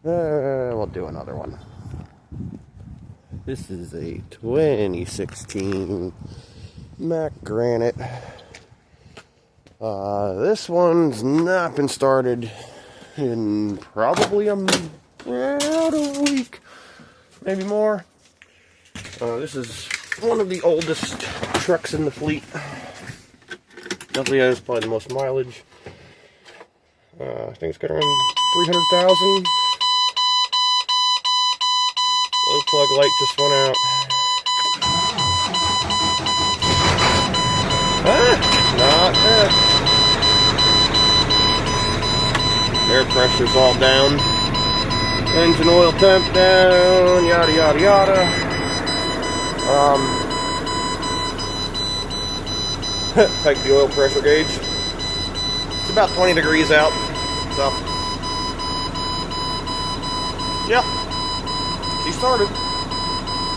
We'll do another one. This is a 2016 Mack Granite. This one's not been started in probably about a week, maybe more. This is one of the oldest trucks in the fleet. Definitely has probably the most mileage. I think it's got around 300,000. Low plug light just went out. Not bad. Air pressure's all down. Engine oil temp down. Yada yada yada. Take the oil pressure gauge. It's about 20 degrees out. So, yeah. She started.